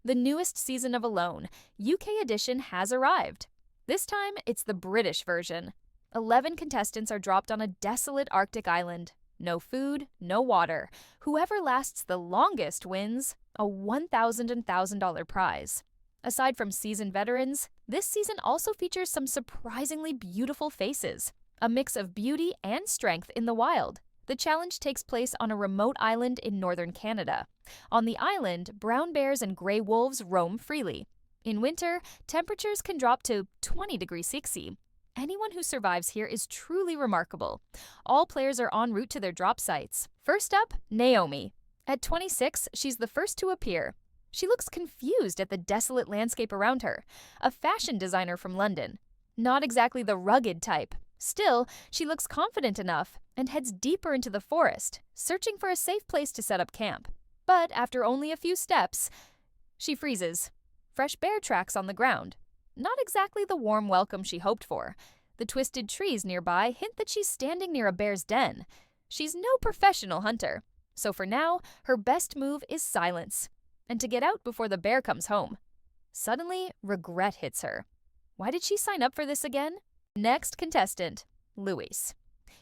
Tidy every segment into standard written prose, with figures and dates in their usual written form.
The newest season of Alone, UK edition, has arrived. This time, it's the British version. 11 contestants are dropped on a desolate Arctic island. No food, no water. Whoever lasts the longest wins a $1,000 and $1,000 prize. Aside from seasoned veterans, this season also features some surprisingly beautiful faces. A mix of beauty and strength in the wild. The challenge takes place on a remote island in northern Canada. On the island, brown bears and gray wolves roam freely. In winter, temperatures can drop to 20 degrees Celsius. Anyone who survives here is truly remarkable. All players are en route to their drop sites. First up, Naomi. At 26, she's the first to appear. She looks confused at the desolate landscape around her. A fashion designer from London. Not exactly the rugged type. Still, she looks confident enough and heads deeper into the forest, searching for a safe place to set up camp. But after only a few steps, she freezes. Fresh bear tracks on the ground. Not exactly the warm welcome she hoped for. The twisted trees nearby hint that she's standing near a bear's den. She's no professional hunter, so for now, her best move is silence, and to get out before the bear comes home. Suddenly, regret hits her. Why did she sign up for this again? Next contestant, Luis.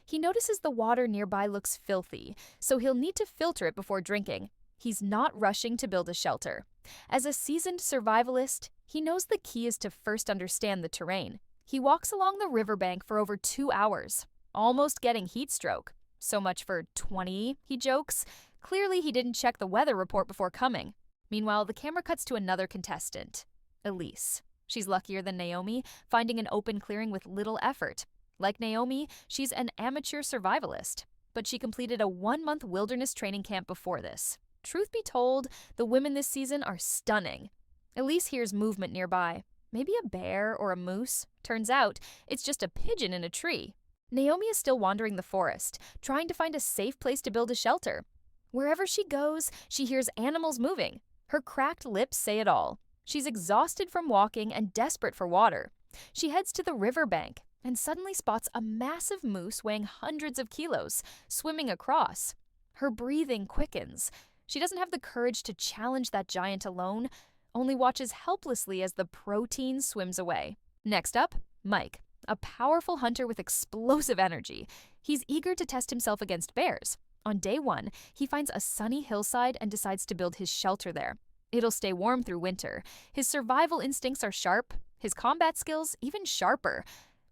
He notices the water nearby looks filthy, so he'll need to filter it before drinking. He's not rushing to build a shelter. As a seasoned survivalist, he knows the key is to first understand the terrain. He walks along the riverbank for over 2 hours, almost getting heat stroke. So much for 20, he jokes. Clearly, he didn't check the weather report before coming. Meanwhile, the camera cuts to another contestant, Elise. She's luckier than Naomi, finding an open clearing with little effort. Like Naomi, she's an amateur survivalist, but she completed a 1-month wilderness training camp before this. Truth be told, the women this season are stunning. Elise hears movement nearby. Maybe a bear or a moose. Turns out, it's just a pigeon in a tree. Naomi is still wandering the forest, trying to find a safe place to build a shelter. Wherever she goes, she hears animals moving. Her cracked lips say it all. She's exhausted from walking and desperate for water. She heads to the riverbank and suddenly spots a massive moose weighing hundreds of kilos, swimming across. Her breathing quickens. She doesn't have the courage to challenge that giant alone, only watches helplessly as the protein swims away. Next up, Mike, a powerful hunter with explosive energy. He's eager to test himself against bears. On day 1, he finds a sunny hillside and decides to build his shelter there. It'll stay warm through winter. His survival instincts are sharp, his combat skills even sharper.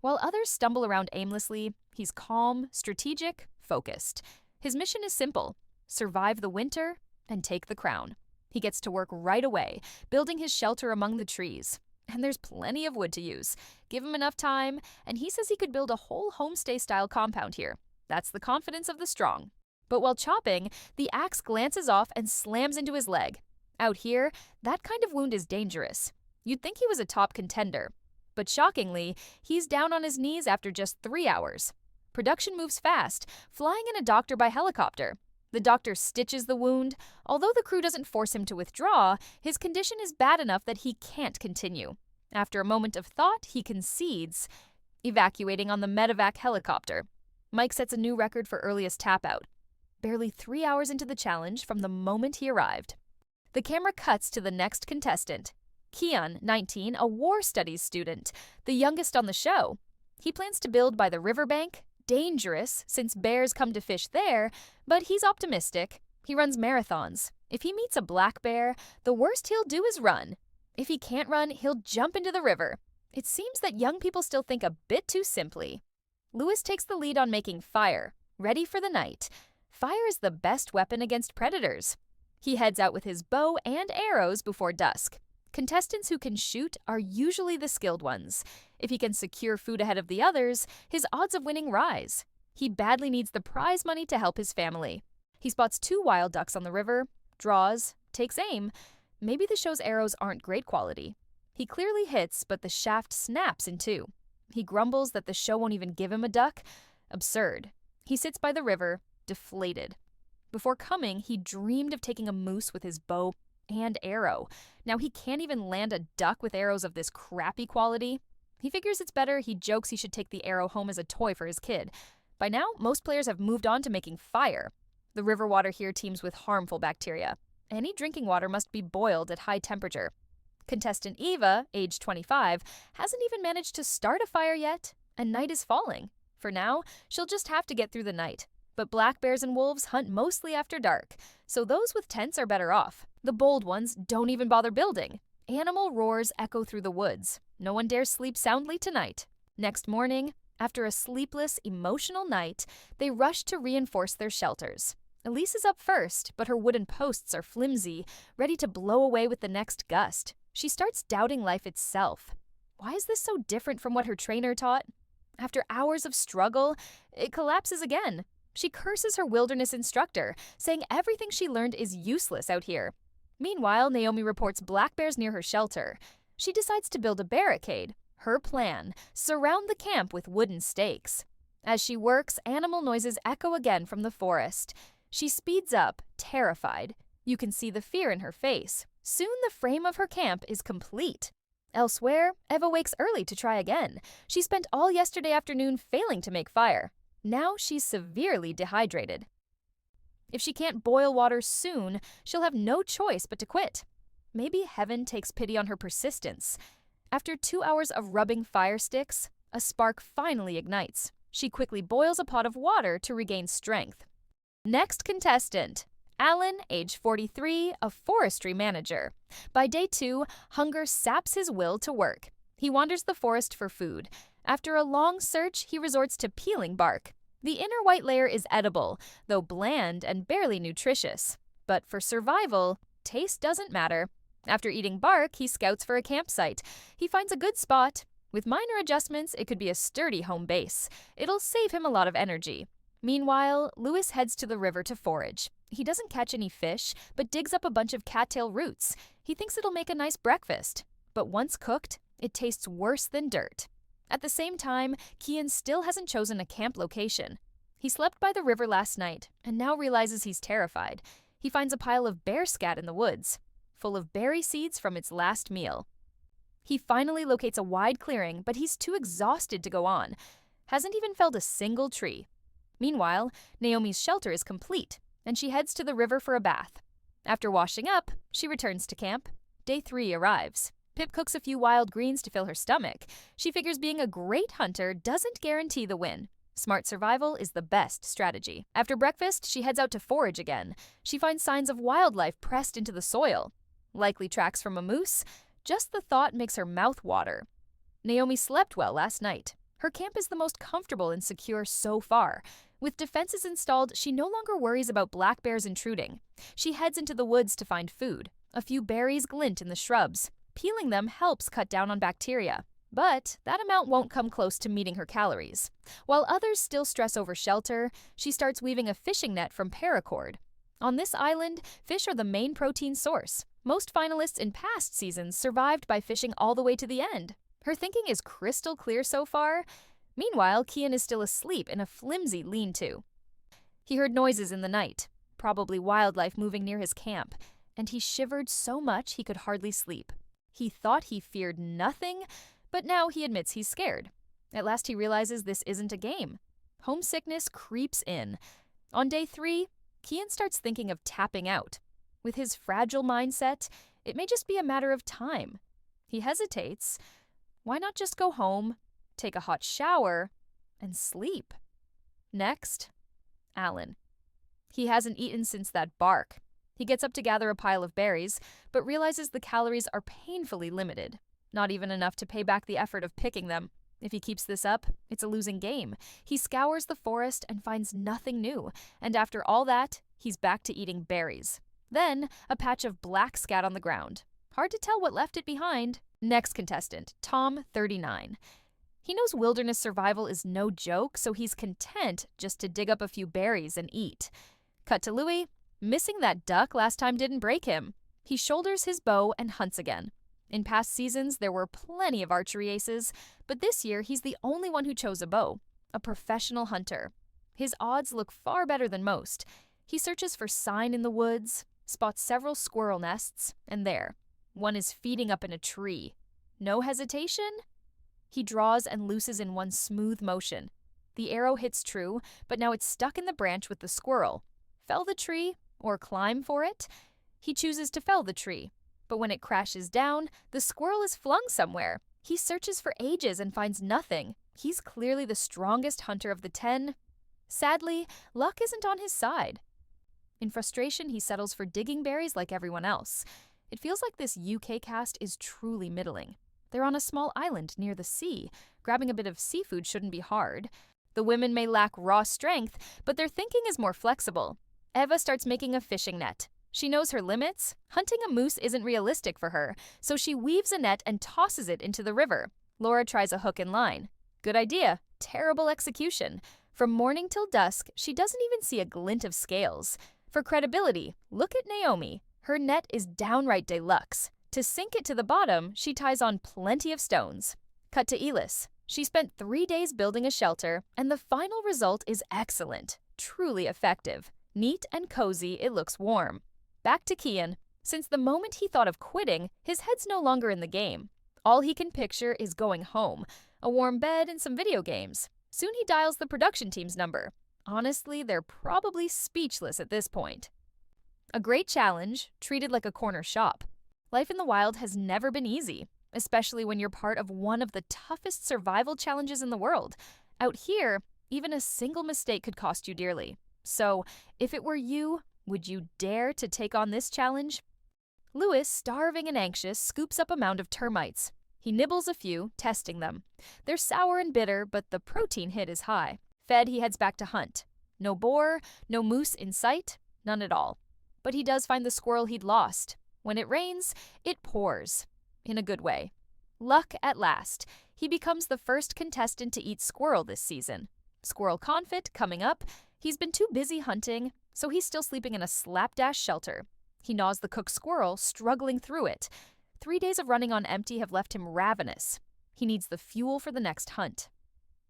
While others stumble around aimlessly, he's calm, strategic, focused. His mission is simple: survive the winter and take the crown. He gets to work right away, building his shelter among the trees. And there's plenty of wood to use. Give him enough time, and he says he could build a whole homestay-style compound here. That's the confidence of the strong. But while chopping, the axe glances off and slams into his leg. Out here, that kind of wound is dangerous. You'd think he was a top contender. But shockingly, he's down on his knees after just 3 hours. Production moves fast, flying in a doctor by helicopter. The doctor stitches the wound. Although the crew doesn't force him to withdraw, his condition is bad enough that he can't continue. After a moment of thought, he concedes, evacuating on the medevac helicopter. Mike sets a new record for earliest tap-out. Barely 3 hours into the challenge from the moment he arrived. The camera cuts to the next contestant. Keon, 19, a war studies student, the youngest on the show. He plans to build by the riverbank. Dangerous, since bears come to fish there, but he's optimistic. He runs marathons. If he meets a black bear, the worst he'll do is run. If he can't run, he'll jump into the river. It seems that young people still think a bit too simply. Lewis takes the lead on making fire, ready for the night. Fire is the best weapon against predators. He heads out with his bow and arrows before dusk. Contestants who can shoot are usually the skilled ones. If he can secure food ahead of the others, his odds of winning rise. He badly needs the prize money to help his family. He spots 2 wild ducks on the river, draws, takes aim. Maybe the show's arrows aren't great quality. He clearly hits, but the shaft snaps in 2. He grumbles that the show won't even give him a duck. Absurd. He sits by the river, deflated. Before coming, he dreamed of taking a moose with his bow and arrow. Now he can't even land a duck with arrows of this crappy quality. He figures it's better. He jokes he should take the arrow home as a toy for his kid. By now, most players have moved on to making fire. The river water here teems with harmful bacteria. Any drinking water must be boiled at high temperature. Contestant Eva, age 25, hasn't even managed to start a fire yet, and night is falling. For now, she'll just have to get through the night. But black bears and wolves hunt mostly after dark, so those with tents are better off. The bold ones don't even bother building. Animal roars echo through the woods. No one dares sleep soundly tonight. Next morning, after a sleepless, emotional night, they rush to reinforce their shelters. Elise is up first, but her wooden posts are flimsy, ready to blow away with the next gust. She starts doubting life itself. Why is this so different from what her trainer taught? After hours of struggle, it collapses again. She curses her wilderness instructor, saying everything she learned is useless out here. Meanwhile, Naomi reports black bears near her shelter. She decides to build a barricade. Her plan: surround the camp with wooden stakes. As she works, animal noises echo again from the forest. She speeds up, terrified. You can see the fear in her face. Soon the frame of her camp is complete. Elsewhere, Eva wakes early to try again. She spent all yesterday afternoon failing to make fire. Now she's severely dehydrated. If she can't boil water soon, she'll have no choice but to quit. Maybe heaven takes pity on her persistence. After 2 hours of rubbing fire sticks, a spark finally ignites. She quickly boils a pot of water to regain strength. Next contestant: Alan, age 43, a forestry manager. By day 2, hunger saps his will to work. He wanders the forest for food. After a long search, he resorts to peeling bark. The inner white layer is edible, though bland and barely nutritious. But for survival, taste doesn't matter. After eating bark, he scouts for a campsite. He finds a good spot. With minor adjustments, it could be a sturdy home base. It'll save him a lot of energy. Meanwhile, Lewis heads to the river to forage. He doesn't catch any fish, but digs up a bunch of cattail roots. He thinks it'll make a nice breakfast. But once cooked, it tastes worse than dirt. At the same time, Kian still hasn't chosen a camp location. He slept by the river last night, and now realizes he's terrified. He finds a pile of bear scat in the woods, full of berry seeds from its last meal. He finally locates a wide clearing, but he's too exhausted to go on. Hasn't even felled a single tree. Meanwhile, Naomi's shelter is complete, and she heads to the river for a bath. After washing up, she returns to camp. Day 3 arrives. Pip cooks a few wild greens to fill her stomach. She figures being a great hunter doesn't guarantee the win. Smart survival is the best strategy. After breakfast, she heads out to forage again. She finds signs of wildlife pressed into the soil. Likely tracks from a moose. Just the thought makes her mouth water. Naomi slept well last night. Her camp is the most comfortable and secure so far. With defenses installed, she no longer worries about black bears intruding. She heads into the woods to find food. A few berries glint in the shrubs. Peeling them helps cut down on bacteria. But that amount won't come close to meeting her calories. While others still stress over shelter, she starts weaving a fishing net from paracord. On this island, fish are the main protein source. Most finalists in past seasons survived by fishing all the way to the end. Her thinking is crystal clear so far. Meanwhile, Kian is still asleep in a flimsy lean-to. He heard noises in the night, probably wildlife moving near his camp, and he shivered so much he could hardly sleep. He thought he feared nothing, but now he admits he's scared. At last he realizes this isn't a game. Homesickness creeps in. On day 3, Kian starts thinking of tapping out. With his fragile mindset, it may just be a matter of time. He hesitates. Why not just go home, take a hot shower, and sleep? Next, Alan. He hasn't eaten since that bark. He gets up to gather a pile of berries, but realizes the calories are painfully limited. Not even enough to pay back the effort of picking them. If he keeps this up, it's a losing game. He scours the forest and finds nothing new, and after all that, he's back to eating berries. Then, a patch of black scat on the ground. Hard to tell what left it behind. Next contestant, Tom, 39. He knows wilderness survival is no joke, so he's content just to dig up a few berries and eat. Cut to Louis. Missing that duck last time didn't break him. He shoulders his bow and hunts again. In past seasons, there were plenty of archery aces, but this year he's the only one who chose a bow, a professional hunter. His odds look far better than most. He searches for sign in the woods, spots several squirrel nests, and there, one is feeding up in a tree. No hesitation? He draws and looses in one smooth motion. The arrow hits true, but now it's stuck in the branch with the squirrel. Fell the tree, or climb for it? He chooses to fell the tree. But when it crashes down, the squirrel is flung somewhere. He searches for ages and finds nothing. He's clearly the strongest hunter of the 10. Sadly, luck isn't on his side. In frustration, he settles for digging berries like everyone else. It feels like this UK cast is truly middling. They're on a small island near the sea. Grabbing a bit of seafood shouldn't be hard. The women may lack raw strength, but their thinking is more flexible. Eva starts making a fishing net. She knows her limits. Hunting a moose isn't realistic for her, so she weaves a net and tosses it into the river. Laura tries a hook and line. Good idea. Terrible execution. From morning till dusk, she doesn't even see a glint of scales. For credibility, look at Naomi. Her net is downright deluxe. To sink it to the bottom, she ties on plenty of stones. Cut to Elis. She spent 3 days building a shelter, and the final result is excellent. Truly effective. Neat and cozy, it looks warm. Back to Kian. Since the moment he thought of quitting, his head's no longer in the game. All he can picture is going home, a warm bed and some video games. Soon he dials the production team's number. Honestly, they're probably speechless at this point. A great challenge, treated like a corner shop. Life in the wild has never been easy, especially when you're part of one of the toughest survival challenges in the world. Out here, even a single mistake could cost you dearly. So, if it were you, would you dare to take on this challenge? Lewis, starving and anxious, scoops up a mound of termites. He nibbles a few, testing them. They're sour and bitter, but the protein hit is high. Fed, he heads back to hunt. No boar, no moose in sight, none at all. But he does find the squirrel he'd lost. When it rains, it pours. In a good way. Luck at last. He becomes the first contestant to eat squirrel this season. Squirrel confit coming up. He's been too busy hunting, so he's still sleeping in a slapdash shelter. He gnaws the cooked squirrel, struggling through it. 3 days of running on empty have left him ravenous. He needs the fuel for the next hunt.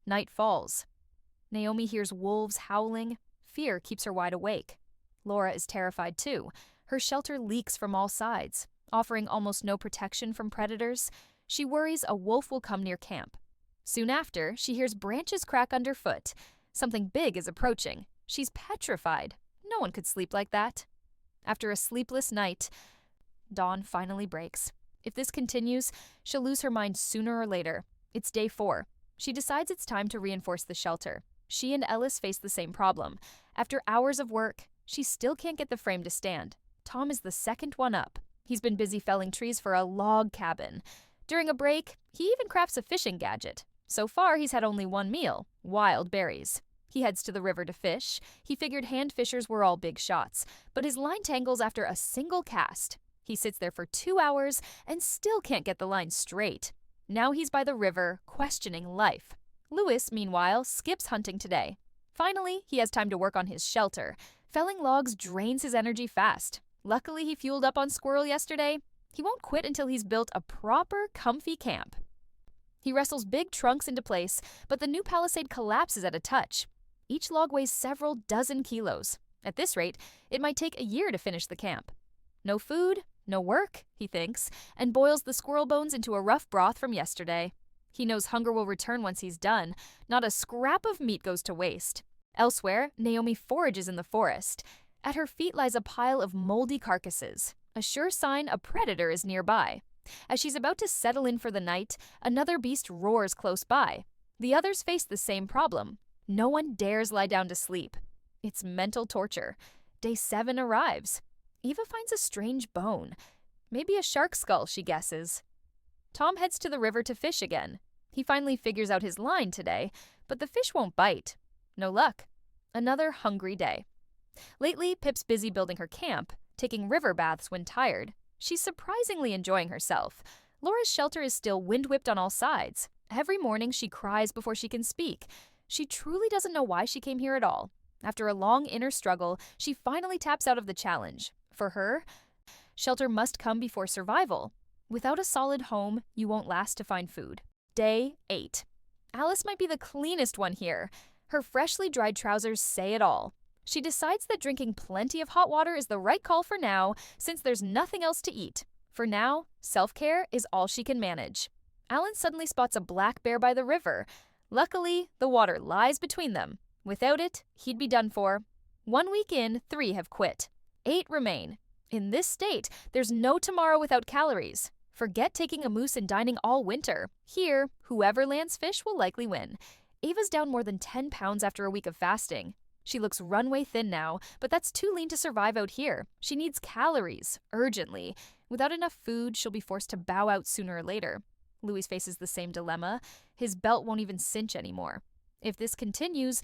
Night falls. Naomi hears wolves howling. Fear keeps her wide awake. Laura is terrified too. Her shelter leaks from all sides, offering almost no protection from predators. She worries a wolf will come near camp. Soon after, she hears branches crack underfoot. Something big is approaching. She's petrified. No one could sleep like that. After a sleepless night, dawn finally breaks. If this continues, she'll lose her mind sooner or later. It's day 4. She decides it's time to reinforce the shelter. She and Ellis face the same problem. After hours of work, she still can't get the frame to stand. Tom is the second one up. He's been busy felling trees for a log cabin. During a break, he even crafts a fishing gadget. So far, he's had only one meal, wild berries. He heads to the river to fish. He figured hand fishers were all big shots, but his line tangles after a single cast. He sits there for 2 hours and still can't get the line straight. Now he's by the river, questioning life. Lewis, meanwhile, skips hunting today. Finally, he has time to work on his shelter. Felling logs drains his energy fast. Luckily, he fueled up on squirrel yesterday. He won't quit until he's built a proper, comfy camp. He wrestles big trunks into place, but the new palisade collapses at a touch. Each log weighs several dozen kilos. At this rate, it might take a year to finish the camp. No food, no work, he thinks, and boils the squirrel bones into a rough broth from yesterday. He knows hunger will return once he's done. Not a scrap of meat goes to waste. Elsewhere, Naomi forages in the forest. At her feet lies a pile of moldy carcasses, a sure sign a predator is nearby. As she's about to settle in for the night, another beast roars close by. The others face the same problem. No one dares lie down to sleep. It's mental torture. Day 7 arrives. Eva finds a strange bone. Maybe a shark skull, she guesses. Tom heads to the river to fish again. He finally figures out his line today, but the fish won't bite. No luck. Another hungry day. Lately, Pip's busy building her camp, taking river baths when tired. She's surprisingly enjoying herself. Laura's shelter is still wind-whipped on all sides. Every morning she cries before she can speak. She truly doesn't know why she came here at all. After a long inner struggle, she finally taps out of the challenge. For her, shelter must come before survival. Without a solid home, you won't last to find food. Day 8. Alice might be the cleanest one here. Her freshly dried trousers say it all. She decides that drinking plenty of hot water is the right call for now, since there's nothing else to eat. For now, self-care is all she can manage. Alan suddenly spots a black bear by the river. Luckily, the water lies between them. Without it, he'd be done for. 1 week in, 3 have quit. 8 remain. In this state, there's no tomorrow without calories. Forget taking a moose and dining all winter. Here, whoever lands fish will likely win. Ava's down more than 10 pounds after a week of fasting. She looks runway thin now, but that's too lean to survive out here. She needs calories, urgently. Without enough food, she'll be forced to bow out sooner or later. Louis faces the same dilemma. His belt won't even cinch anymore. If this continues,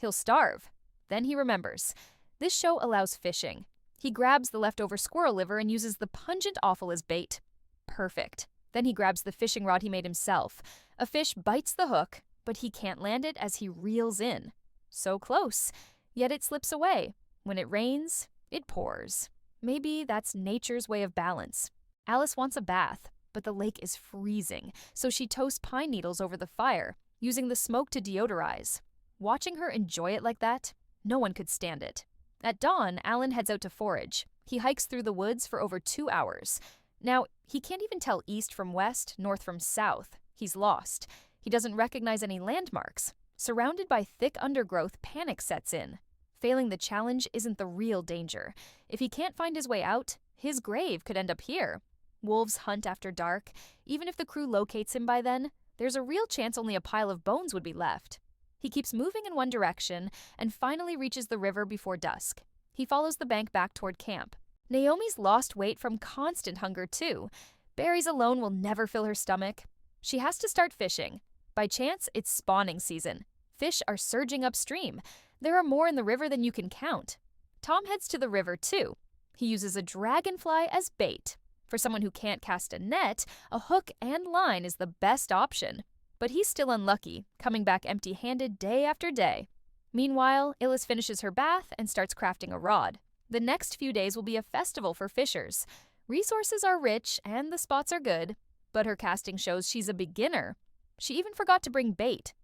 he'll starve. Then he remembers. This show allows fishing. He grabs the leftover squirrel liver and uses the pungent offal as bait. Perfect. Then he grabs the fishing rod he made himself. A fish bites the hook, but he can't land it as he reels in. So close, yet it slips away. When it rains, it pours. Maybe that's nature's way of balance. Alice wants a bath, but the lake is freezing, so she toasts pine needles over the fire, using the smoke to deodorize. Watching her enjoy it like that, no one could stand it. At dawn, Alan heads out to forage. He hikes through the woods for over 2 hours. Now, he can't even tell east from west, north from south. He's lost. He doesn't recognize any landmarks. Surrounded by thick undergrowth, panic sets in. Failing the challenge isn't the real danger. If he can't find his way out, his grave could end up here. Wolves hunt after dark. Even if the crew locates him by then, there's a real chance only a pile of bones would be left. He keeps moving in one direction and finally reaches the river before dusk. He follows the bank back toward camp. Naomi's lost weight from constant hunger, too. Berries alone will never fill her stomach. She has to start fishing. By chance, it's spawning season. Fish are surging upstream. There are more in the river than you can count. Tom heads to the river, too. He uses a dragonfly as bait. For someone who can't cast a net, a hook and line is the best option. But he's still unlucky, coming back empty-handed day after day. Meanwhile, Illis finishes her bath and starts crafting a rod. The next few days will be a festival for fishers. Resources are rich and the spots are good, but her casting shows she's a beginner. She even forgot to bring bait.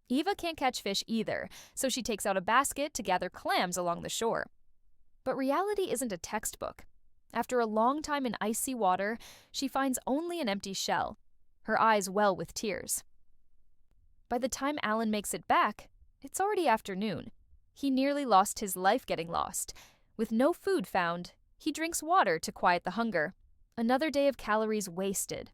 Eva can't catch fish either, so she takes out a basket to gather clams along the shore. But reality isn't a textbook. After a long time in icy water, she finds only an empty shell. Her eyes well with tears. By the time Alan makes it back, it's already afternoon. He nearly lost his life getting lost. With no food found, he drinks water to quiet the hunger. Another day of calories wasted.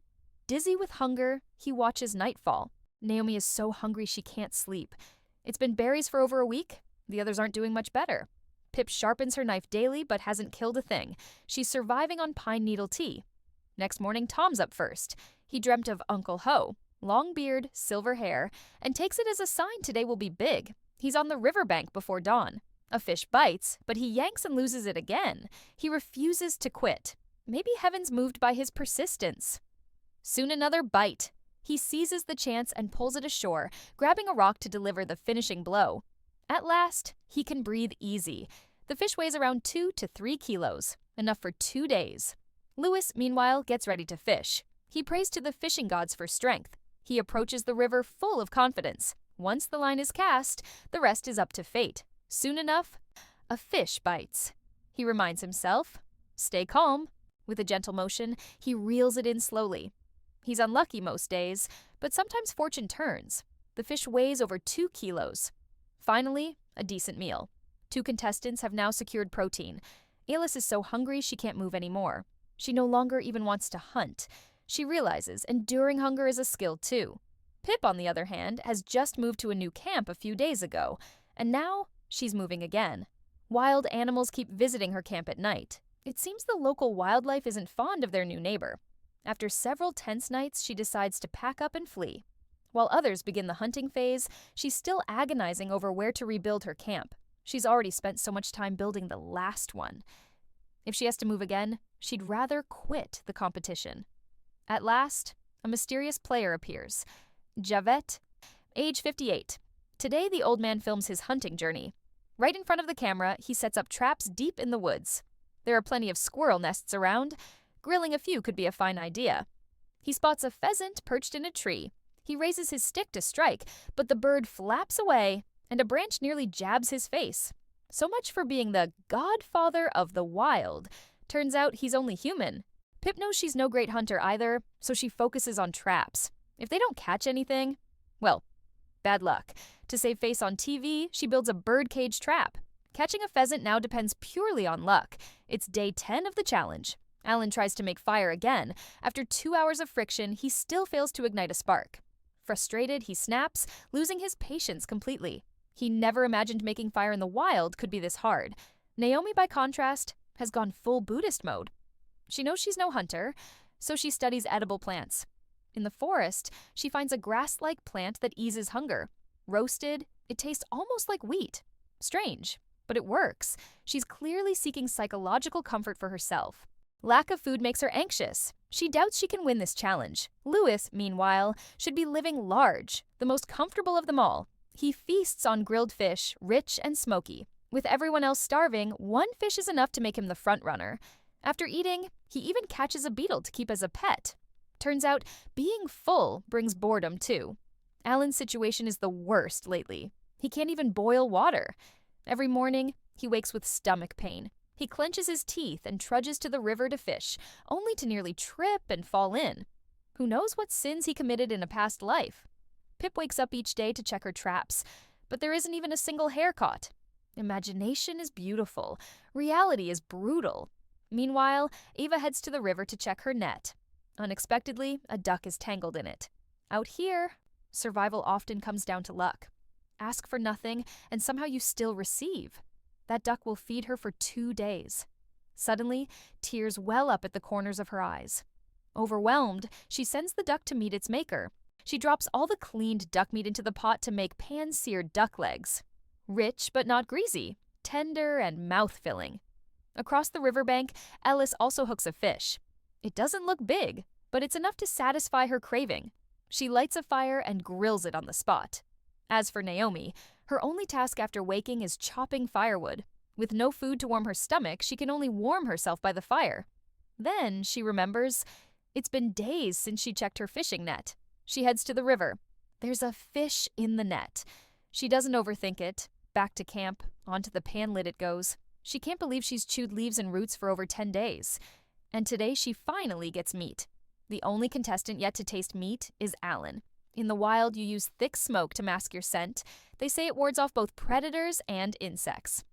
Dizzy with hunger, he watches nightfall. Naomi is so hungry she can't sleep. It's been berries for over a week. The others aren't doing much better. Pip sharpens her knife daily but hasn't killed a thing. She's surviving on pine needle tea. Next morning, Tom's up first. He dreamt of Uncle Ho. Long beard, silver hair, and takes it as a sign today will be big. He's on the riverbank before dawn. A fish bites, but he yanks and loses it again. He refuses to quit. Maybe heaven's moved by his persistence. Soon another bite. He seizes the chance and pulls it ashore, grabbing a rock to deliver the finishing blow. At last, he can breathe easy. The fish weighs around 2 to 3 kilos, enough for 2 days. Louis, meanwhile, gets ready to fish. He prays to the fishing gods for strength. He approaches the river full of confidence. Once the line is cast, the rest is up to fate. Soon enough, a fish bites. He reminds himself, stay calm. With a gentle motion, he reels it in slowly. He's unlucky most days, but sometimes fortune turns. The fish weighs over 2 kilos. Finally, a decent meal. 2 contestants have now secured protein. Alice is so hungry she can't move anymore. She no longer even wants to hunt. She realizes enduring hunger is a skill too. Pip, on the other hand, has just moved to a new camp a few days ago, and now she's moving again. Wild animals keep visiting her camp at night. It seems the local wildlife isn't fond of their new neighbor. After several tense nights, she decides to pack up and flee. While others begin the hunting phase, she's still agonizing over where to rebuild her camp. She's already spent so much time building the last one. If she has to move again, she'd rather quit the competition. At last, a mysterious player appears. Javette, age 58. Today, the old man films his hunting journey. Right in front of the camera, he sets up traps deep in the woods. There are plenty of squirrel nests around. Grilling a few could be a fine idea. He spots a pheasant perched in a tree. He raises his stick to strike, but the bird flaps away, and a branch nearly jabs his face. So much for being the godfather of the wild. Turns out he's only human. Pip knows she's no great hunter either, so she focuses on traps. If they don't catch anything, well, bad luck. To save face on TV, she builds a birdcage trap. Catching a pheasant now depends purely on luck. It's day 10 of the challenge. Alan tries to make fire again. After 2 hours of friction, he still fails to ignite a spark. Frustrated, he snaps, losing his patience completely. He never imagined making fire in the wild could be this hard. Naomi, by contrast, has gone full Buddhist mode. She knows she's no hunter, so she studies edible plants. In the forest, she finds a grass-like plant that eases hunger. Roasted, it tastes almost like wheat. Strange, but it works. She's clearly seeking psychological comfort for herself. Lack of food makes her anxious. She doubts she can win this challenge. Lewis, meanwhile, should be living large, the most comfortable of them all. He feasts on grilled fish, rich and smoky. With everyone else starving, one fish is enough to make him the front runner. After eating, he even catches a beetle to keep as a pet. Turns out, being full brings boredom too. Alan's situation is the worst lately. He can't even boil water. Every morning, he wakes with stomach pain. He clenches his teeth and trudges to the river to fish, only to nearly trip and fall in. Who knows what sins he committed in a past life? Pip wakes up each day to check her traps, but there isn't even a single hare caught. Imagination is beautiful. Reality is brutal. Meanwhile, Eva heads to the river to check her net. Unexpectedly, a duck is tangled in it. Out here, survival often comes down to luck. Ask for nothing, and somehow you still receive. That duck will feed her for 2 days. Suddenly, tears well up at the corners of her eyes. Overwhelmed, she sends the duck to meet its maker. She drops all the cleaned duck meat into the pot to make pan-seared duck legs. Rich but not greasy, tender and mouth-filling. Across the riverbank, Ellis also hooks a fish. It doesn't look big, but it's enough to satisfy her craving. She lights a fire and grills it on the spot. As for Naomi, her only task after waking is chopping firewood. With no food to warm her stomach, she can only warm herself by the fire. Then she remembers it's been days since she checked her fishing net. She heads to the river. There's a fish in the net. She doesn't overthink it. Back to camp, onto the pan lid it goes. She can't believe she's chewed leaves and roots for over 10 days. And today she finally gets meat. The only contestant yet to taste meat is Alan. In the wild, you use thick smoke to mask your scent. They say it wards off both predators and insects.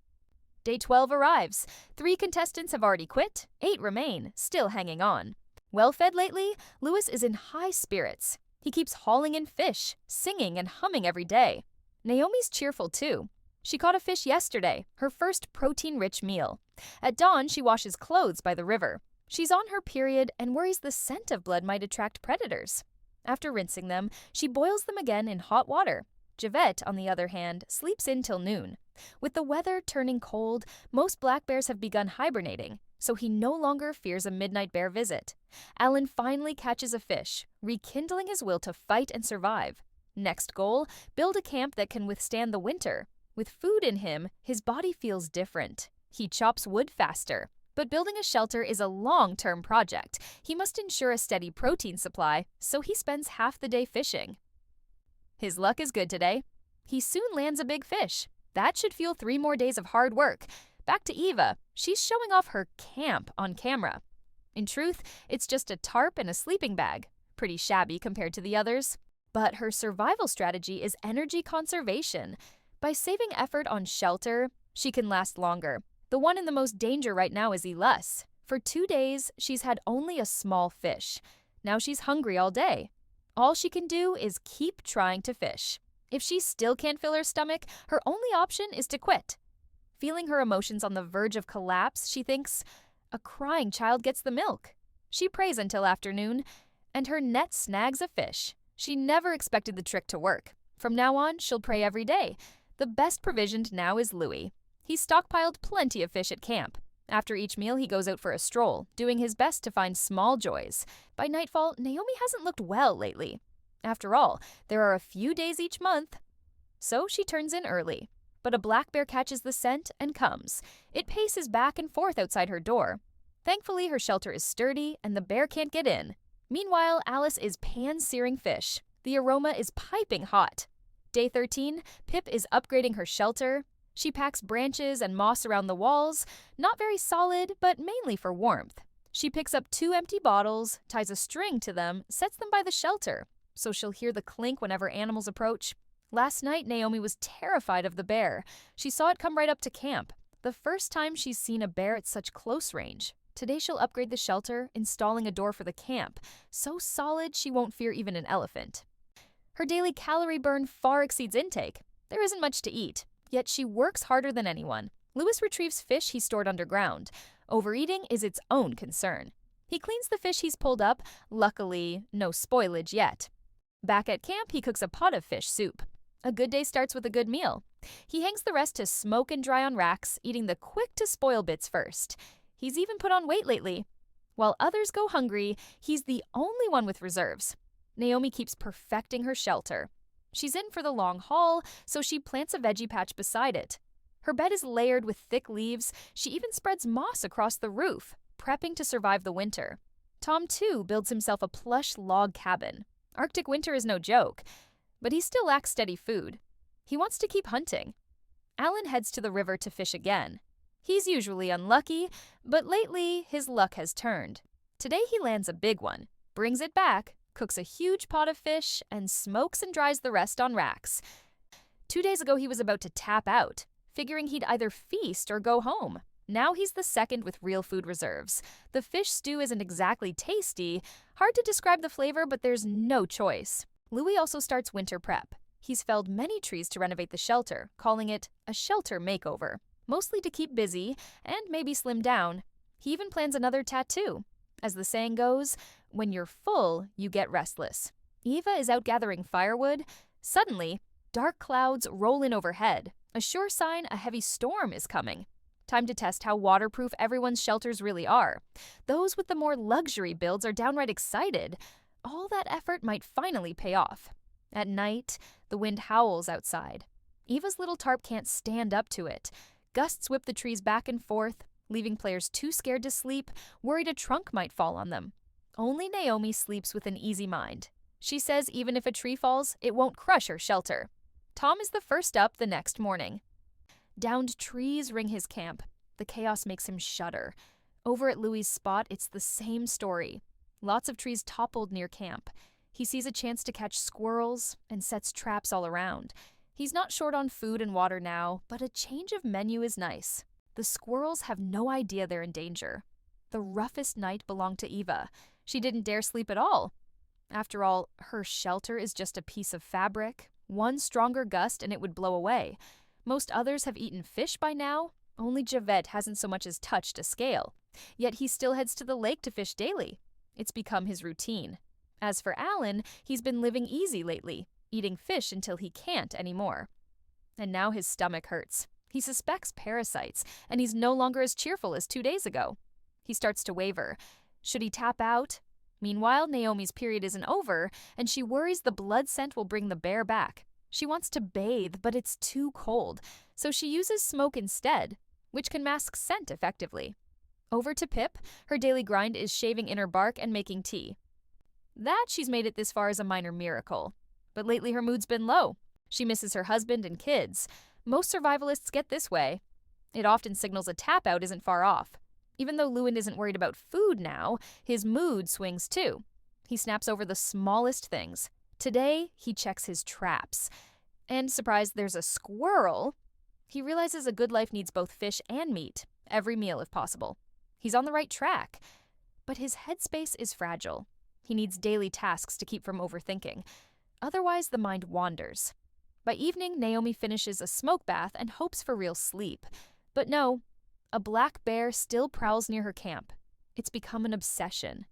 Day 12 arrives. 3 contestants have already quit. 8 remain, still hanging on. Well fed lately, Lewis is in high spirits. He keeps hauling in fish, singing and humming every day. Naomi's cheerful too. She caught a fish yesterday, her first protein-rich meal. At dawn, she washes clothes by the river. She's on her period and worries the scent of blood might attract predators. After rinsing them, she boils them again in hot water. Javette, on the other hand, sleeps in till noon. With the weather turning cold, most black bears have begun hibernating, so he no longer fears a midnight bear visit. Alan finally catches a fish, rekindling his will to fight and survive. Next goal, build a camp that can withstand the winter. With food in him, his body feels different. He chops wood faster. But building a shelter is a long-term project. He must ensure a steady protein supply, so he spends half the day fishing. His luck is good today. He soon lands a big fish. That should fuel 3 more days of hard work. Back to Eva. She's showing off her camp on camera. In truth, it's just a tarp and a sleeping bag. Pretty shabby compared to the others. But her survival strategy is energy conservation. By saving effort on shelter, she can last longer. The one in the most danger right now is Elis. For 2 days, she's had only a small fish. Now she's hungry all day. All she can do is keep trying to fish. If she still can't fill her stomach, her only option is to quit. Feeling her emotions on the verge of collapse, she thinks, a crying child gets the milk. She prays until afternoon, and her net snags a fish. She never expected the trick to work. From now on, she'll pray every day. The best provisioned now is Louis. He's stockpiled plenty of fish at camp. After each meal, he goes out for a stroll, doing his best to find small joys. By nightfall, Naomi hasn't looked well lately. After all, there are a few days each month. So she turns in early. But a black bear catches the scent and comes. It paces back and forth outside her door. Thankfully, her shelter is sturdy and the bear can't get in. Meanwhile, Alice is pan-searing fish. The aroma is piping hot. Day 13, Pip is upgrading her shelter. She packs branches and moss around the walls, not very solid, but mainly for warmth. She picks up 2 empty bottles, ties a string to them, sets them by the shelter, so she'll hear the clink whenever animals approach. Last night, Naomi was terrified of the bear. She saw it come right up to camp. The first time she's seen a bear at such close range. Today she'll upgrade the shelter, installing a door for the camp, so solid she won't fear even an elephant. Her daily calorie burn far exceeds intake. There isn't much to eat, yet she works harder than anyone. Louis retrieves fish he stored underground. Overeating is its own concern. He cleans the fish he's pulled up, luckily no spoilage yet. Back at camp, he cooks a pot of fish soup. A good day starts with a good meal. He hangs the rest to smoke and dry on racks, eating the quick-to-spoil bits first. He's even put on weight lately. While others go hungry, he's the only one with reserves. Naomi keeps perfecting her shelter. She's in for the long haul, so she plants a veggie patch beside it. Her bed is layered with thick leaves. She even spreads moss across the roof, prepping to survive the winter. Tom, too, builds himself a plush log cabin. Arctic winter is no joke, but he still lacks steady food. He wants to keep hunting. Alan heads to the river to fish again. He's usually unlucky, but lately his luck has turned. Today he lands a big one, brings it back, cooks a huge pot of fish, and smokes and dries the rest on racks. 2 days ago he was about to tap out, figuring he'd either feast or go home. Now he's the second with real food reserves. The fish stew isn't exactly tasty. Hard to describe the flavor, but there's no choice. Louis also starts winter prep. He's felled many trees to renovate the shelter, calling it a shelter makeover, mostly to keep busy and maybe slim down. He even plans another tattoo. As the saying goes, when you're full, you get restless. Eva is out gathering firewood. Suddenly, dark clouds roll in overhead, a sure sign a heavy storm is coming. Time to test how waterproof everyone's shelters really are. Those with the more luxury builds are downright excited. All that effort might finally pay off. At night, the wind howls outside. Eva's little tarp can't stand up to it. Gusts whip the trees back and forth, leaving players too scared to sleep, worried a trunk might fall on them. Only Naomi sleeps with an easy mind. She says even if a tree falls, it won't crush her shelter. Tom is the first up the next morning. Downed trees ring his camp. The chaos makes him shudder. Over at Louis' spot, it's the same story. Lots of trees toppled near camp. He sees a chance to catch squirrels and sets traps all around. He's not short on food and water now, but a change of menu is nice. The squirrels have no idea they're in danger. The roughest night belonged to Eva. She didn't dare sleep at all. After all, her shelter is just a piece of fabric. One stronger gust and it would blow away. Most others have eaten fish by now. Only Javette hasn't so much as touched a scale. Yet he still heads to the lake to fish daily. It's become his routine. As for Alan, he's been living easy lately, eating fish until he can't anymore. And now his stomach hurts. He suspects parasites, and he's no longer as cheerful as 2 days ago. He starts to waver. Should he tap out? Meanwhile, Naomi's period isn't over, and she worries the blood scent will bring the bear back. She wants to bathe, but it's too cold, so she uses smoke instead, which can mask scent effectively. Over to Pip, her daily grind is shaving inner bark and making tea. That she's made it this far is a minor miracle. But lately her mood's been low. She misses her husband and kids. Most survivalists get this way. It often signals a tap-out isn't far off. Even though Lewin isn't worried about food now, his mood swings too. He snaps over the smallest things. Today, he checks his traps. And surprised there's a squirrel, he realizes a good life needs both fish and meat, every meal if possible. He's on the right track. But his headspace is fragile. He needs daily tasks to keep from overthinking. Otherwise, the mind wanders. By evening, Naomi finishes a smoke bath and hopes for real sleep. But no, a black bear still prowls near her camp. It's become an obsession.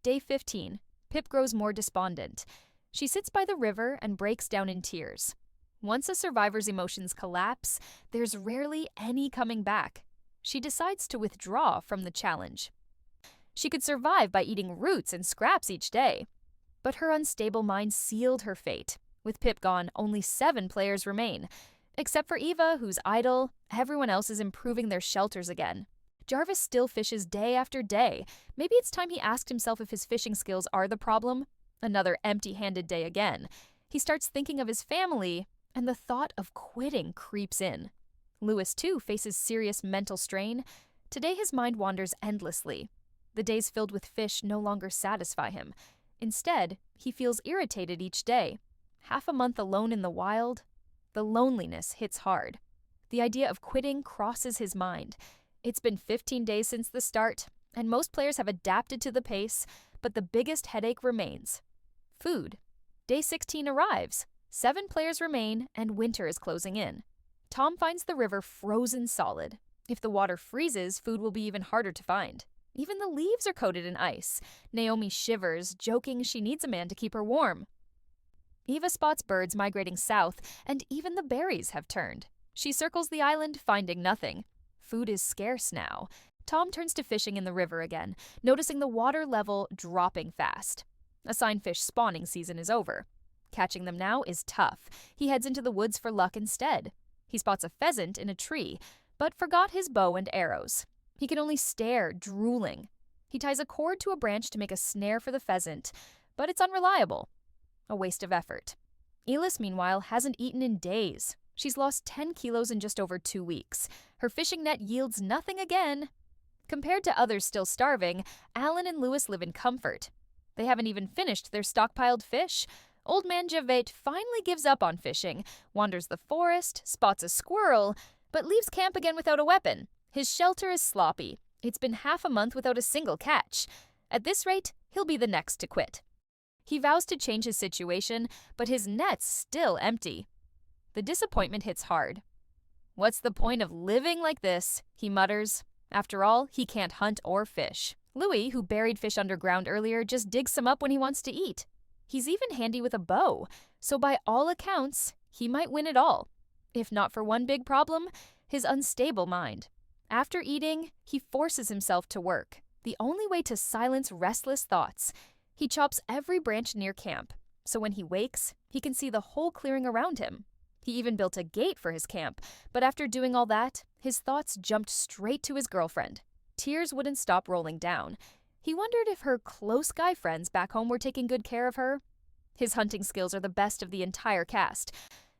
Day 15. Pip grows more despondent. She sits by the river and breaks down in tears. Once a survivor's emotions collapse, there's rarely any coming back. She decides to withdraw from the challenge. She could survive by eating roots and scraps each day. But her unstable mind sealed her fate. With Pip gone, only 7 players remain. Except for Eva, who's idle, everyone else is improving their shelters again. Jarvis still fishes day after day. Maybe it's time he asked himself if his fishing skills are the problem. Another empty-handed day again. He starts thinking of his family, and the thought of quitting creeps in. Louis, too, faces serious mental strain. Today his mind wanders endlessly. The days filled with fish no longer satisfy him. Instead, he feels irritated each day. Half a month alone in the wild? The loneliness hits hard. The idea of quitting crosses his mind. It's been 15 days since the start, and most players have adapted to the pace, but the biggest headache remains. Food. Day 16 arrives. 7 players remain, and winter is closing in. Tom finds the river frozen solid. If the water freezes, food will be even harder to find. Even the leaves are coated in ice. Naomi shivers, joking she needs a man to keep her warm. Eva spots birds migrating south, and even the berries have turned. She circles the island, finding nothing. Food is scarce now. Tom turns to fishing in the river again, noticing the water level dropping fast. A sign fish spawning season is over. Catching them now is tough. He heads into the woods for luck instead. He spots a pheasant in a tree, but forgot his bow and arrows. He can only stare, drooling. He ties a cord to a branch to make a snare for the pheasant, but it's unreliable. A waste of effort. Elis, meanwhile, hasn't eaten in days. She's lost 10 kilos in just over 2 weeks. Her fishing net yields nothing again. Compared to others still starving, Alan and Lewis live in comfort. They haven't even finished their stockpiled fish. Old man Javate finally gives up on fishing, wanders the forest, spots a squirrel, but leaves camp again without a weapon. His shelter is sloppy. It's been half a month without a single catch. At this rate, he'll be the next to quit. He vows to change his situation, but his net's still empty. The disappointment hits hard. "What's the point of living like this?" he mutters. After all, he can't hunt or fish. Louis, who buried fish underground earlier, just digs some up when he wants to eat. He's even handy with a bow, so by all accounts, he might win it all. If not for one big problem, his unstable mind. After eating, he forces himself to work, the only way to silence restless thoughts. He chops every branch near camp, so when he wakes, he can see the whole clearing around him. He even built a gate for his camp, but after doing all that, his thoughts jumped straight to his girlfriend. Tears wouldn't stop rolling down. He wondered if her close guy friends back home were taking good care of her. His hunting skills are the best of the entire cast,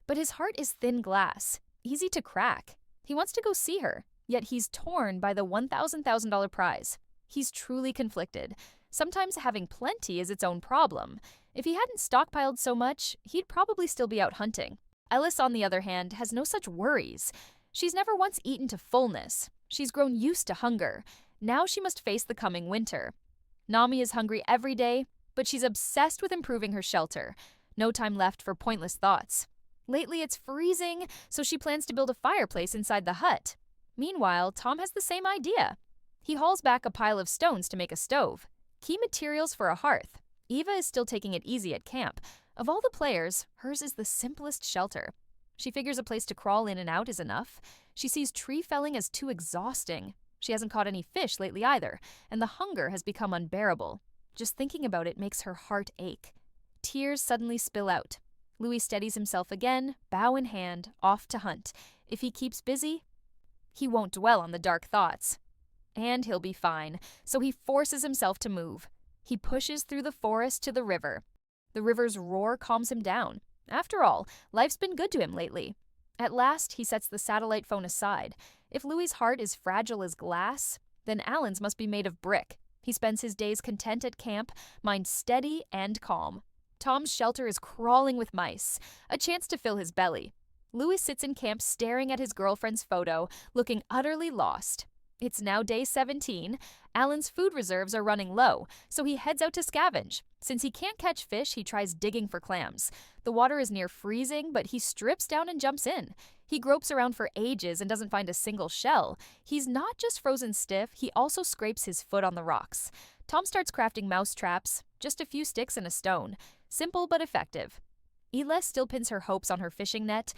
but his heart is thin glass, easy to crack. He wants to go see her, yet he's torn by the $1,000 prize. He's truly conflicted. Sometimes having plenty is its own problem. If he hadn't stockpiled so much, he'd probably still be out hunting. Ellis, on the other hand, has no such worries. She's never once eaten to fullness. She's grown used to hunger. Now she must face the coming winter. Nami is hungry every day, but she's obsessed with improving her shelter. No time left for pointless thoughts. Lately it's freezing, so she plans to build a fireplace inside the hut. Meanwhile, Tom has the same idea. He hauls back a pile of stones to make a stove. Key materials for a hearth. Eva is still taking it easy at camp. Of all the players, hers is the simplest shelter. She figures a place to crawl in and out is enough. She sees tree felling as too exhausting. She hasn't caught any fish lately either, and the hunger has become unbearable. Just thinking about it makes her heart ache. Tears suddenly spill out. Louis steadies himself again, bow in hand, off to hunt. If he keeps busy, he won't dwell on the dark thoughts. And he'll be fine, so he forces himself to move. He pushes through the forest to the river. The river's roar calms him down. After all, life's been good to him lately. At last, he sets the satellite phone aside. If Louis's heart is fragile as glass, then Alan's must be made of brick. He spends his days content at camp, mind steady and calm. Tom's shelter is crawling with mice, a chance to fill his belly. Louis sits in camp staring at his girlfriend's photo, looking utterly lost. It's now day 17. Alan's food reserves are running low, so he heads out to scavenge. Since he can't catch fish, he tries digging for clams. The water is near freezing, but he strips down and jumps in. He gropes around for ages and doesn't find a single shell. He's not just frozen stiff, he also scrapes his foot on the rocks. Tom starts crafting mouse traps, just a few sticks and a stone. Simple but effective. Elis still pins her hopes on her fishing net.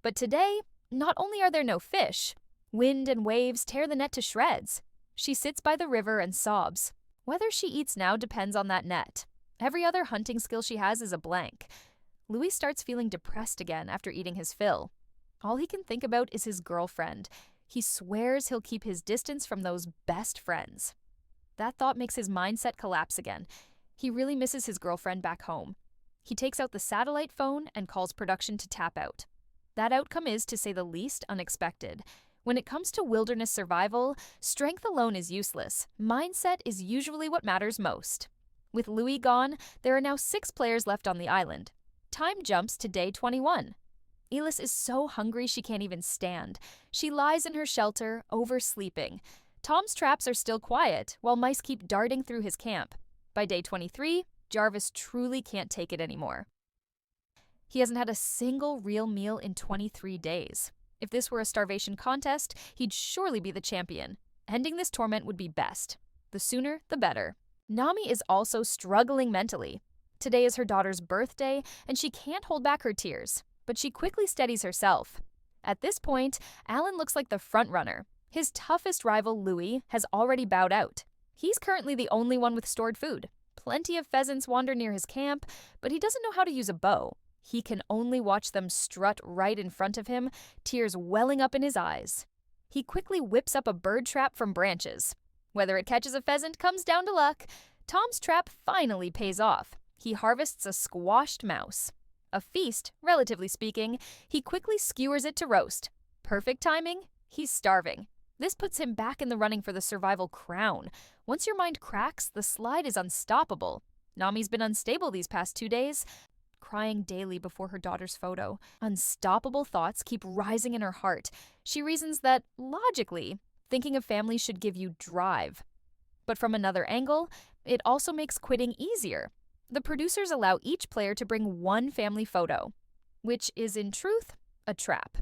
But today, not only are there no fish, wind and waves tear the net to shreds. She sits by the river and sobs. Whether she eats now depends on that net. Every other hunting skill she has is a blank. Louis starts feeling depressed again after eating his fill. All he can think about is his girlfriend. He swears he'll keep his distance from those best friends. That thought makes his mindset collapse again. He really misses his girlfriend back home. He takes out the satellite phone and calls production to tap out. That outcome is, to say the least, unexpected. When it comes to wilderness survival, strength alone is useless. Mindset is usually what matters most. With Louis gone, there are now 6 players left on the island. Time jumps to day 21. Elis is so hungry she can't even stand. She lies in her shelter, oversleeping. Tom's traps are still quiet, while mice keep darting through his camp. By day 23, Jarvis truly can't take it anymore. He hasn't had a single real meal in 23 days. If this were a starvation contest, he'd surely be the champion. Ending this torment would be best. The sooner, the better. Nami is also struggling mentally. Today is her daughter's birthday, and she can't hold back her tears, but she quickly steadies herself. At this point, Alan looks like the front-runner. His toughest rival, Louis, has already bowed out. He's currently the only one with stored food. Plenty of pheasants wander near his camp, but he doesn't know how to use a bow. He can only watch them strut right in front of him, tears welling up in his eyes. He quickly whips up a bird trap from branches. Whether it catches a pheasant comes down to luck. Tom's trap finally pays off. He harvests a squashed mouse. A feast, relatively speaking, he quickly skewers it to roast. Perfect timing, he's starving. This puts him back in the running for the survival crown. Once your mind cracks, the slide is unstoppable. Nami's been unstable these past 2 days, crying daily before her daughter's photo. Unstoppable thoughts keep rising in her heart. She reasons that, logically, thinking of family should give you drive. But from another angle, it also makes quitting easier. The producers allow each player to bring one family photo, which is, in truth, a trap.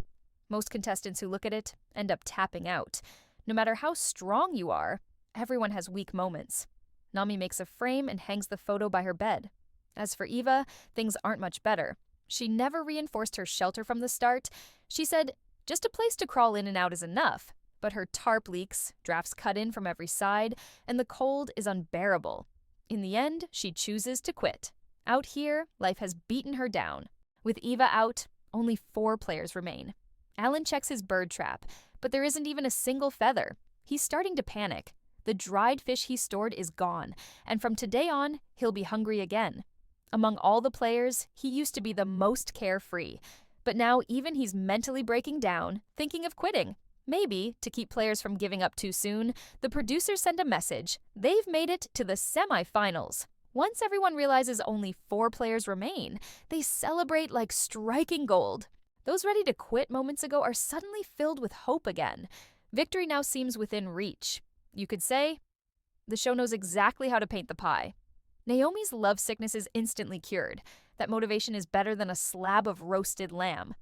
Most contestants who look at it end up tapping out. No matter how strong you are, everyone has weak moments. Nami makes a frame and hangs the photo by her bed. As for Eva, things aren't much better. She never reinforced her shelter from the start. She said, just a place to crawl in and out is enough. But her tarp leaks, drafts cut in from every side, and the cold is unbearable. In the end, she chooses to quit. Out here, life has beaten her down. With Eva out, only 4 players remain. Alan checks his bird trap, but there isn't even a single feather. He's starting to panic. The dried fish he stored is gone, and from today on, he'll be hungry again. Among all the players, he used to be the most carefree, but now even he's mentally breaking down, thinking of quitting. Maybe, to keep players from giving up too soon, the producers send a message. They've made it to the semifinals. Once everyone realizes only 4 players remain, they celebrate like striking gold. Those ready to quit moments ago are suddenly filled with hope again. Victory now seems within reach. You could say, the show knows exactly how to paint the pie. Naomi's love sickness is instantly cured. That motivation is better than a slab of roasted lamb.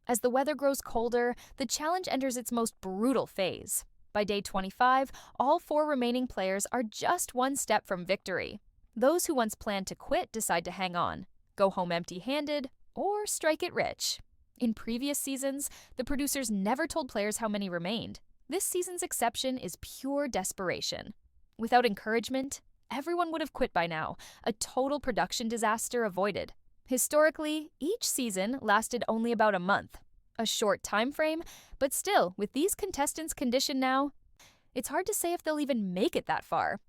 As the weather grows colder, the challenge enters its most brutal phase. By day 25, all 4 remaining players are just one step from victory. Those who once planned to quit decide to hang on, go home empty-handed, or strike it rich. In previous seasons, the producers never told players how many remained. This season's exception is pure desperation. Without encouragement, everyone would have quit by now, a total production disaster avoided. Historically, each season lasted only about a month. A short time frame, but still, with these contestants' condition now, it's hard to say if they'll even make it that far.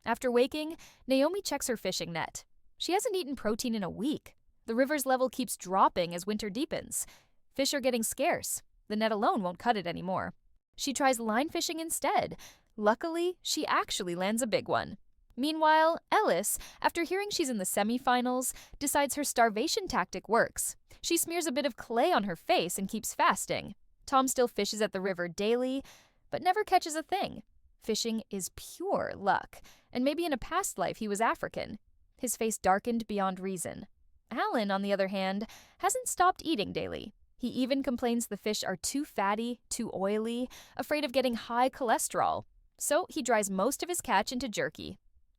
After waking, Naomi checks her fishing net. She hasn't eaten protein in a week. The river's level keeps dropping as winter deepens. Fish are getting scarce. The net alone won't cut it anymore. She tries line fishing instead. Luckily, she actually lands a big one. Meanwhile, Ellis, after hearing she's in the semifinals, decides her starvation tactic works. She smears a bit of clay on her face and keeps fasting. Tom still fishes at the river daily, but never catches a thing. Fishing is pure luck, and maybe in a past life he was African. His face darkened beyond reason. Alan, on the other hand, hasn't stopped eating daily. He even complains the fish are too fatty, too oily, afraid of getting high cholesterol. So he dries most of his catch into jerky.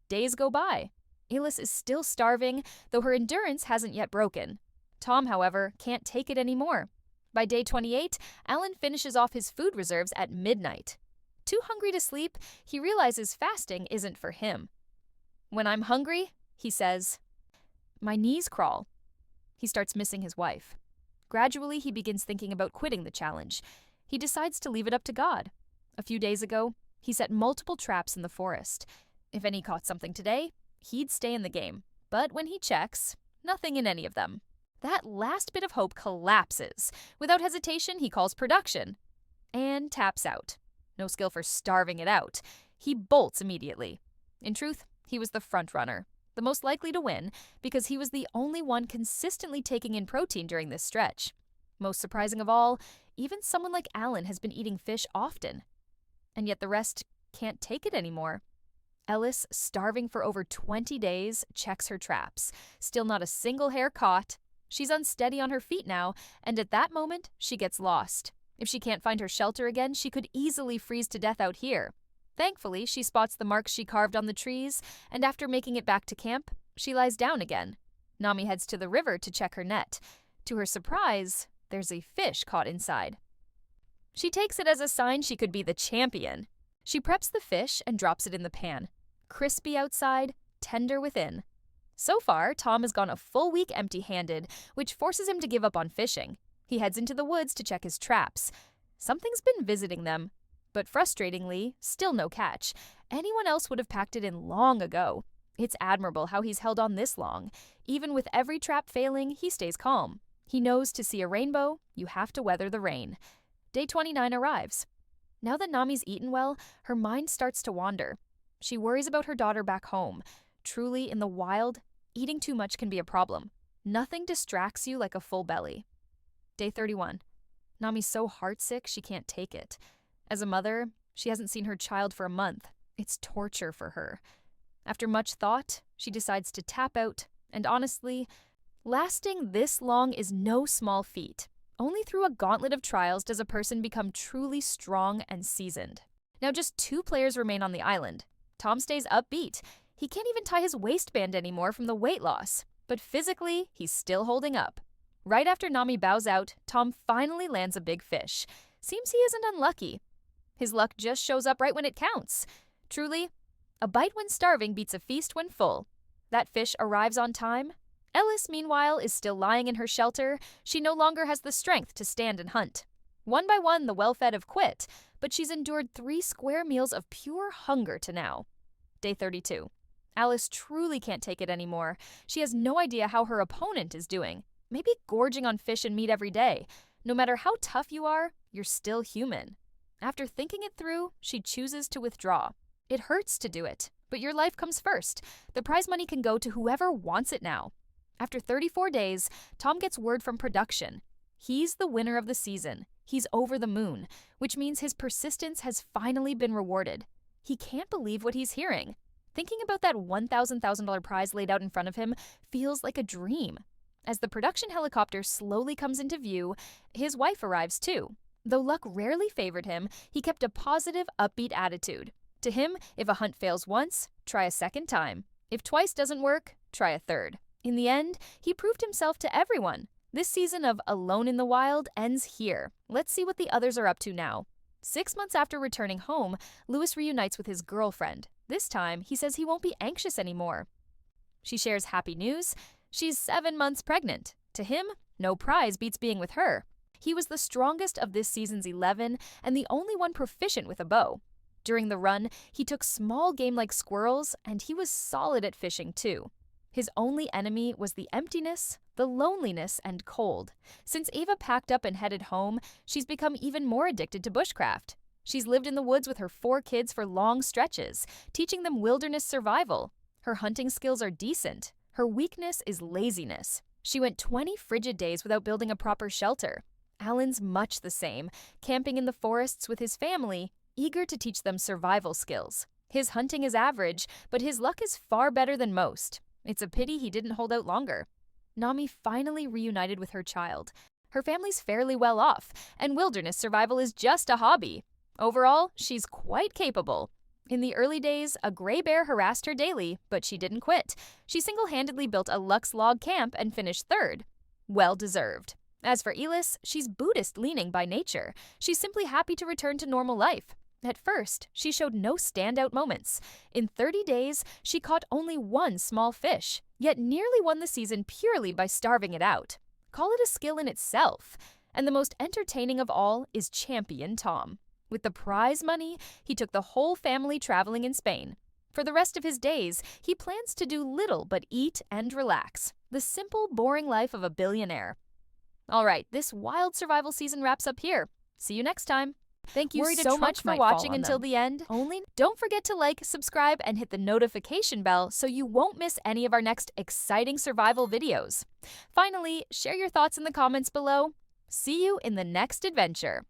Days go by. Elis is still starving, though her endurance hasn't yet broken. Tom, however, can't take it anymore. By day 28, Alan finishes off his food reserves at midnight. Too hungry to sleep, he realizes fasting isn't for him. When I'm hungry, he says, my knees crawl. He starts missing his wife. Gradually, he begins thinking about quitting the challenge. He decides to leave it up to God. A few days ago, he set multiple traps in the forest. If any caught something today, he'd stay in the game. But when he checks, nothing in any of them. That last bit of hope collapses. Without hesitation, he calls production and taps out. No skill for starving it out. He bolts immediately. In truth, he was the front runner. the most likely to win because he was the only one consistently taking in protein during this stretch. Most surprising of all, even someone like Alan has been eating fish often. And yet the rest can't take it anymore. Ellis, starving for over 20 days, checks her traps. Still not a single hair caught. She's unsteady on her feet now, and at that moment, she gets lost. If she can't find her shelter again, she could easily freeze to death out here. Thankfully, she spots the marks she carved on the trees, and after making it back to camp, she lies down again. Nami heads to the river to check her net. To her surprise, there's a fish caught inside. She takes it as a sign she could be the champion. She preps the fish and drops it in the pan. Crispy outside, tender within. So far, Tom has gone a full week empty-handed, which forces him to give up on fishing. He heads into the woods to check his traps. Something's been visiting them. But frustratingly, still no catch. Anyone else would have packed it in long ago. It's admirable how he's held on this long. Even with every trap failing, he stays calm. He knows to see a rainbow, you have to weather the rain. Day 29 arrives. Now that Nami's eaten well, her mind starts to wander. She worries about her daughter back home. Truly, in the wild, eating too much can be a problem. Nothing distracts you like a full belly. Day 31. Nami's so heartsick she can't take it. As a mother, she hasn't seen her child for a month. It's torture for her. After much thought, she decides to tap out, and honestly, lasting this long is no small feat. Only through a gauntlet of trials does a person become truly strong and seasoned. Now just 2 players remain on the island. Tom stays upbeat. He can't even tie his waistband anymore from the weight loss. But physically, he's still holding up. Right after Nami bows out, Tom finally lands a big fish. Seems he isn't unlucky. His luck just shows up right when it counts. Truly, a bite when starving beats a feast when full. That fish arrives on time. Ellis, meanwhile, is still lying in her shelter. She no longer has the strength to stand and hunt. One by one, the well-fed have quit, but she's endured 3 square meals of pure hunger to now. Day 32. Alice truly can't take it anymore. She has no idea how her opponent is doing. Maybe gorging on fish and meat every day. No matter how tough you are, you're still human. After thinking it through, she chooses to withdraw. It hurts to do it, but your life comes first. The prize money can go to whoever wants it now. After 34 days, Tom gets word from production. He's the winner of the season. He's over the moon, which means his persistence has finally been rewarded. He can't believe what he's hearing. Thinking about that $1,000 prize laid out in front of him feels like a dream. As the production helicopter slowly comes into view, his wife arrives too. Though luck rarely favored him, he kept a positive, upbeat attitude. To him, if a hunt fails once, try a second time. If twice doesn't work, try a third. In the end, he proved himself to everyone. This season of Alone in the Wild ends here. Let's see what the others are up to now. 6 months after returning home, Lewis reunites with his girlfriend. This time, he says he won't be anxious anymore. She shares happy news. She's 7 months pregnant. To him, no prize beats being with her. He was the strongest of this season's 11 and the only one proficient with a bow. During the run, he took small game like squirrels, and he was solid at fishing too. His only enemy was the emptiness, the loneliness, and cold. Since Ava packed up and headed home, she's become even more addicted to bushcraft. She's lived in the woods with her 4 kids for long stretches, teaching them wilderness survival. Her hunting skills are decent. Her weakness is laziness. She went 20 frigid days without building a proper shelter. Alan's much the same, camping in the forests with his family, eager to teach them survival skills. His hunting is average, but his luck is far better than most. It's a pity he didn't hold out longer. Nami finally reunited with her child. Her family's fairly well off, and wilderness survival is just a hobby. Overall, she's quite capable. In the early days, a gray bear harassed her daily, but she didn't quit. She single-handedly built a Lux log camp and finished 3rd. Well deserved. As for Elis, she's Buddhist-leaning by nature. She's simply happy to return to normal life. At first, she showed no standout moments. In 30 days, she caught only 1 small fish, yet nearly won the season purely by starving it out. Call it a skill in itself. And the most entertaining of all is Champion Tom. With the prize money, he took the whole family traveling in Spain. For the rest of his days, he plans to do little but eat and relax. The simple, boring life of a billionaire. All right, this wild survival season wraps up here. See you next time. Thank you Worried a so trunk much for might fall watching on until them. the end. Don't forget to like, subscribe, and hit the notification bell so you won't miss any of our next exciting survival videos. Finally, share your thoughts in the comments below. See you in the next adventure.